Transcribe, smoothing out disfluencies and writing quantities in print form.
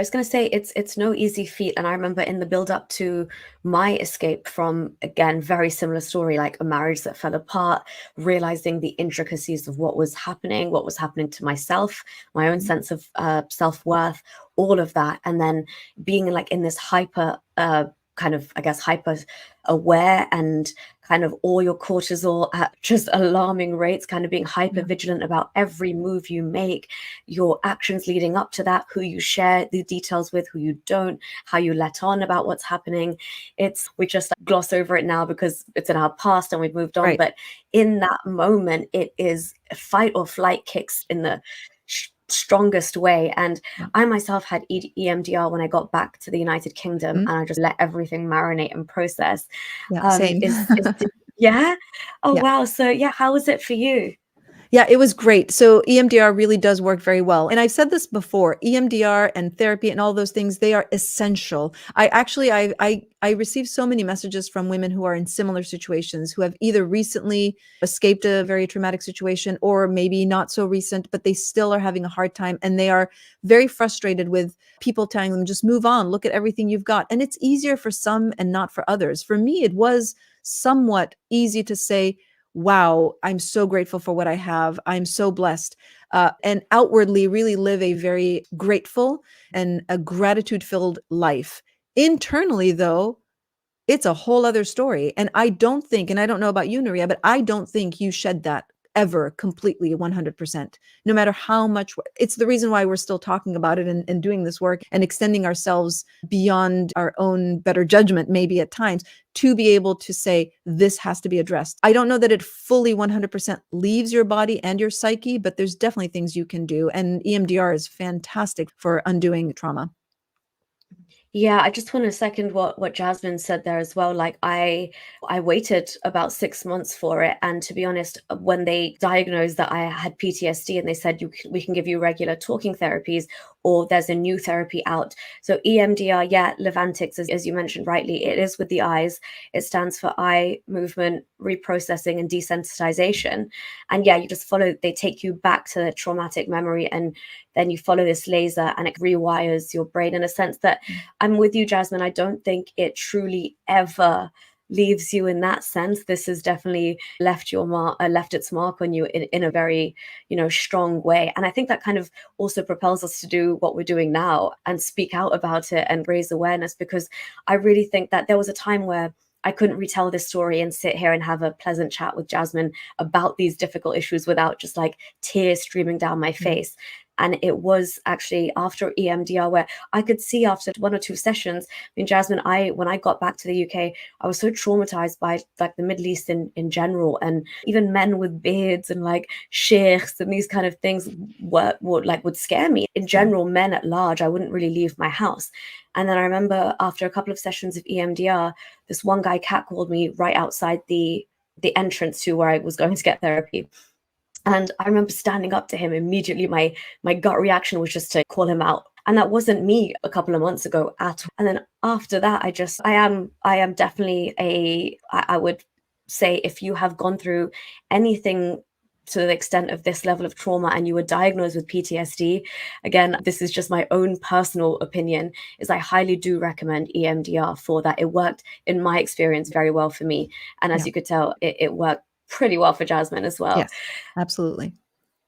I was going to say it's no easy feat. And I remember in the build up to my escape from, again, very similar story, like a marriage that fell apart, realizing the intricacies of what was happening to myself, my own sense of self-worth, all of that. And then being like in this hyper kind of, I guess, hyper aware and kind of all your cortisol at just alarming rates, kind of being hyper vigilant about every move you make, your actions leading up to that, who you share the details with, who you don't, how you let on about what's happening. We just gloss over it now because it's in our past and we've moved on. Right. But in that moment, it is fight or flight kicks in the strongest way. And I myself had EMDR when I got back to the United Kingdom, and I just let everything marinate and process. Same. Yeah. Oh, Yeah. wow. So yeah, how was it for you? Yeah, it was great. So EMDR really does work very well. And I've said this before, EMDR and therapy and all those things, they are essential. I receive so many messages from women who are in similar situations, who have either recently escaped a very traumatic situation or maybe not so recent, but they still are having a hard time. And they are very frustrated with people telling them, just move on, look at everything you've got. And it's easier for some and not for others. For me, it was somewhat easy to say, wow, I'm so grateful for what I have. I'm so blessed. And outwardly really live a very grateful and a gratitude-filled life. Internally, though, it's a whole other story. And I don't think, and I don't know about you, Nuria, but I don't think you shed that ever completely 100%, no matter how much. It's the reason why we're still talking about it and doing this work and extending ourselves beyond our own better judgment, maybe at times, to be able to say, this has to be addressed. I don't know that it fully 100% leaves your body and your psyche, but there's definitely things you can do. And EMDR is fantastic for undoing trauma. Yeah, I just want to second what Jasmine said there as well. Like I waited about 6 months for it, and to be honest, when they diagnosed that I had PTSD and they said we can give you regular talking therapies, or there's a new therapy out. So EMDR, yeah, Levantics, as you mentioned rightly, it is with the eyes. It stands for eye movement reprocessing and desensitization. And yeah, you just follow. They take you back to the traumatic memory, and then you follow this laser and it rewires your brain in a sense that I'm with you, Jasmine. I don't think it truly ever leaves you in that sense. This has definitely left its mark on you in a very, strong way. And I think that kind of also propels us to do what we're doing now and speak out about it and raise awareness, because I really think that there was a time where I couldn't retell this story and sit here and have a pleasant chat with Jasmine about these difficult issues without just like tears streaming down my face. And it was actually after EMDR where I could see after 1 or 2 sessions, I mean, Jasmine, when I got back to the UK, I was so traumatized by like the Middle East in general, and even men with beards and like sheikhs and these kind of things would scare me. In general, men at large, I wouldn't really leave my house. And then I remember after a couple of sessions of EMDR, this one guy catcalled me right outside the entrance to where I was going to get therapy. And I remember standing up to him immediately. My gut reaction was just to call him out. And that wasn't me a couple of months ago at all. And then after that, I am definitely I would say, if you have gone through anything to the extent of this level of trauma and you were diagnosed with PTSD, again, this is just my own personal opinion, is I highly do recommend EMDR for that. It worked in my experience very well for me. And as you could tell, it worked pretty well for Jasmine as well. Yes, absolutely.